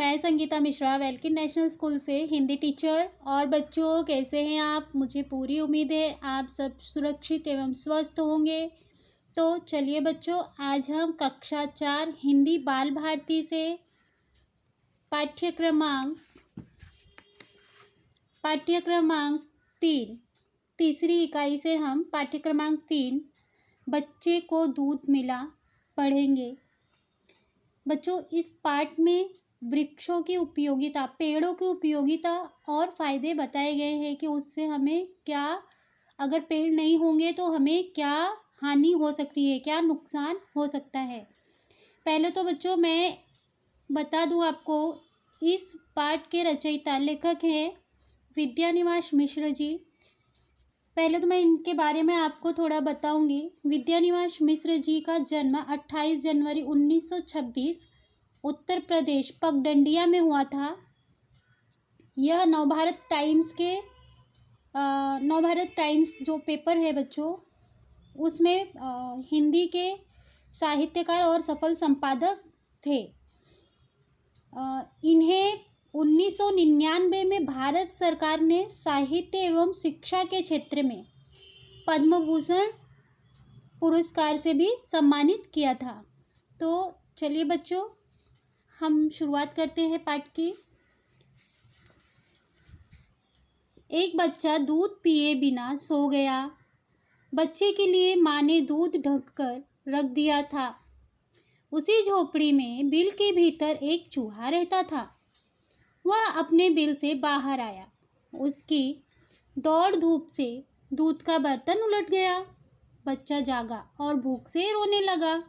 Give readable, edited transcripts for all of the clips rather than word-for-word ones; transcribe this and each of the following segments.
मैं Sangeeta Mishra welkin national school से Hindi teacher. और बच्चों, कैसे हैं आप? मुझे पूरी उम्मीद है आप सब सुरक्षित एवं स्वस्थ होंगे। तो चलिए बच्चों, आज हम कक्षा 4 हिंदी बाल भारती से पाठ्यक्रमांक 3 तीसरी इकाई से हम पाठ्यक्रमांक 3 बच्चे को दूध मिला पढ़ेंगे। बच्चों, इस पाठ में वृक्षों की उपयोगिता, पेड़ों की उपयोगिता और फायदे बताए गए हैं कि उससे हमें क्या, अगर पेड़ नहीं होंगे तो हमें क्या हानि हो सकती है, क्या नुकसान हो सकता है। पहले तो बच्चों मैं बता दूं आपको, इस पाठ के रचयिता लेखक हैं विद्यानिवास मिश्र जी। पहले तो मैं इनके बारे में आपको थोड़ा बताऊंगी। विद्यानिवास मिश्र जी का जन्म 28 जनवरी 1926 उत्तर प्रदेश पगडंडिया में हुआ था। यह नवभारत टाइम्स जो पेपर है बच्चों, उसमें हिंदी के साहित्यकार और सफल संपादक थे। इन्हें 1999 में भारत सरकार ने साहित्य एवं शिक्षा के क्षेत्र में पद्म भूषण पुरस्कार से भी सम्मानित किया था। तो चलिए बच्चों, हम शुरुआत करते हैं पाठ की। एक बच्चा दूध पिए बिना सो गया। बच्चे के लिए माँ ने दूध ढककर रख दिया था। उसी झोपड़ी में बिल के भीतर एक चूहा रहता था। वह अपने बिल से बाहर आया। उसकी दौड़ धूप से दूध का बर्तन उलट गया। बच्चा जागा और भूख से रोने लगा।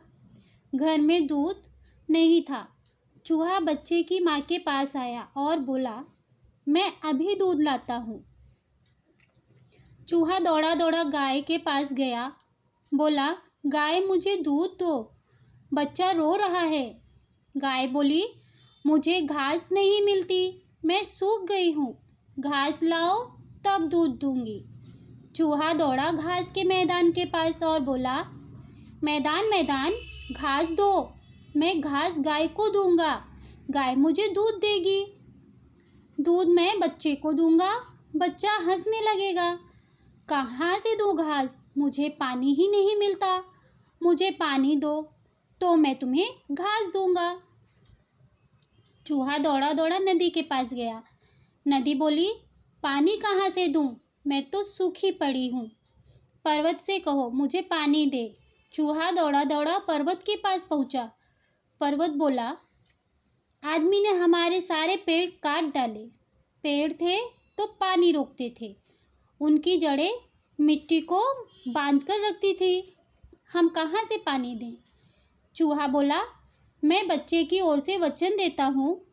घर में दूध नहीं था। चूहा बच्चे की माँ के पास आया और बोला, मैं अभी दूध लाता हूँ। चूहा दौड़ा दौड़ा गाय के पास गया। बोला, गाय मुझे दूध दो, बच्चा रो रहा है। गाय बोली, मुझे घास नहीं मिलती, मैं सूख गई हूँ, घास लाओ तब दूध दूंगी। चूहा दौड़ा घास के मैदान के पास और बोला, मैदान मैदान घास दो, मैं घास गाय को दूंगा, गाय मुझे दूध देगी। दूध मैं बच्चे को दूंगा, बच्चा हंसने लगेगा। कहाँ से दूँ घास, मुझे पानी ही नहीं मिलता, मुझे पानी दो तो मैं तुम्हें घास दूंगा। चूहा दौड़ा दौड़ा नदी के पास गया। नदी बोली, पानी कहाँ से दूँ, मैं तो सूखी पड़ी हूँ, पर्वत से कहो मुझे पानी दे। चूहा दौड़ा दौड़ा पर्वत के पास पहुँचा। पर्वत बोला, आदमी ने हमारे सारे पेड़ काट डाले। पेड़ थे तो पानी रोकते थे, उनकी जड़ें मिट्टी को बांध कर रखती थी, हम कहाँ से पानी दें। चूहा बोला, मैं बच्चे की ओर से वचन देता हूँ,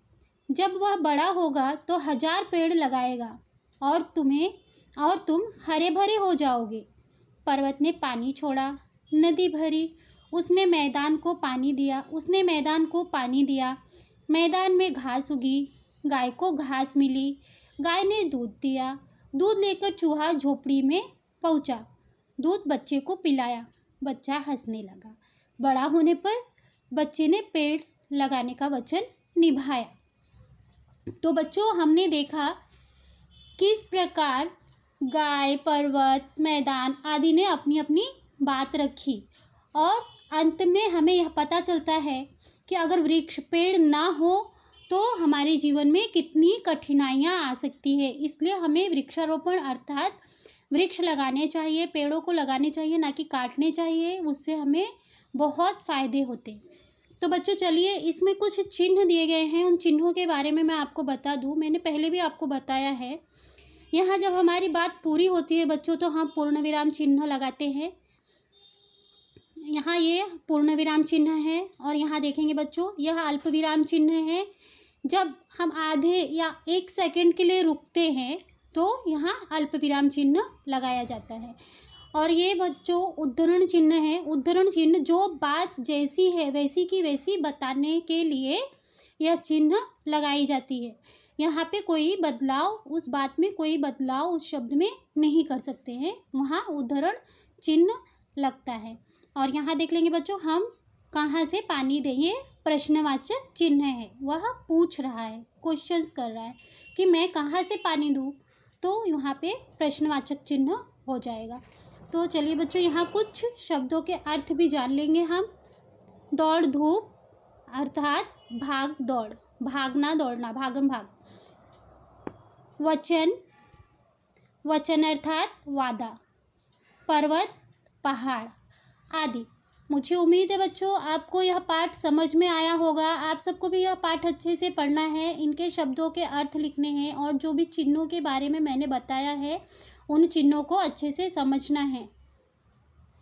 जब वह बड़ा होगा तो 1000 पेड़ लगाएगा और तुम हरे भरे हो जाओगे। पर्वत ने पानी छोड़ा, नदी भरी, उसने मैदान को पानी दिया। मैदान में घास उगी, गाय को घास मिली, गाय ने दूध दिया। दूध लेकर चूहा झोपड़ी में पहुंचा, दूध बच्चे को पिलाया। बच्चा हंसने लगा। बड़ा होने पर बच्चे ने पेड़ लगाने का वचन निभाया। तो बच्चों, हमने देखा किस प्रकार गाय, पर्वत, मैदान आदि ने अपनी अपनी बात रखी और अंत में हमें यह पता चलता है कि अगर वृक्ष, पेड़ ना हो तो हमारे जीवन में कितनी कठिनाइयाँ आ सकती है। इसलिए हमें वृक्षारोपण अर्थात वृक्ष लगाने चाहिए, पेड़ों को लगाने चाहिए, ना कि काटने चाहिए। उससे हमें बहुत फ़ायदे होते हैं। तो बच्चों चलिए, इसमें कुछ चिन्ह दिए गए हैं, उन चिन्हों के बारे में मैं आपको बता दूं। मैंने पहले भी आपको बताया है। यहाँ जब हमारी बात पूरी होती है बच्चों तो हम पूर्ण विराम चिन्ह लगाते हैं। यहाँ ये पूर्ण विराम चिन्ह है और यहाँ देखेंगे बच्चों, यह अल्प विराम चिन्ह है। जब हम आधे या 1 सेकंड के लिए रुकते हैं तो यहाँ अल्प विराम चिन्ह लगाया जाता है। और ये बच्चों उद्धरण चिन्ह है। उद्धरण चिन्ह जो बात जैसी है वैसी की वैसी बताने के लिए यह चिन्ह लगाई जाती है। यहाँ पे कोई बदलाव, उस बात में कोई बदलाव उस शब्द में नहीं कर सकते हैं, वहाँ उद्धरण चिन्ह लगता है। और यहाँ देख लेंगे बच्चों हम कहाँ से पानी दें, ये प्रश्नवाचक चिन्ह है, वह पूछ रहा है, क्वेश्चंस कर रहा है कि मैं कहाँ से पानी दूँ, तो यहाँ पे प्रश्नवाचक चिन्ह हो जाएगा। तो चलिए बच्चों, यहाँ कुछ शब्दों के अर्थ भी जान लेंगे हम। दौड़ धूप अर्थात भाग दौड़, भागना दौड़ना, भागम भाग। वचन, वचन अर्थात वादा। पर्वत पहाड़ आदि। मुझे उम्मीद है बच्चों आपको यह पाठ समझ में आया होगा। आप सबको भी यह पाठ अच्छे से पढ़ना है, इनके शब्दों के अर्थ लिखने हैं और जो भी चिन्हों के बारे में मैंने बताया है उन चिन्हों को अच्छे से समझना है।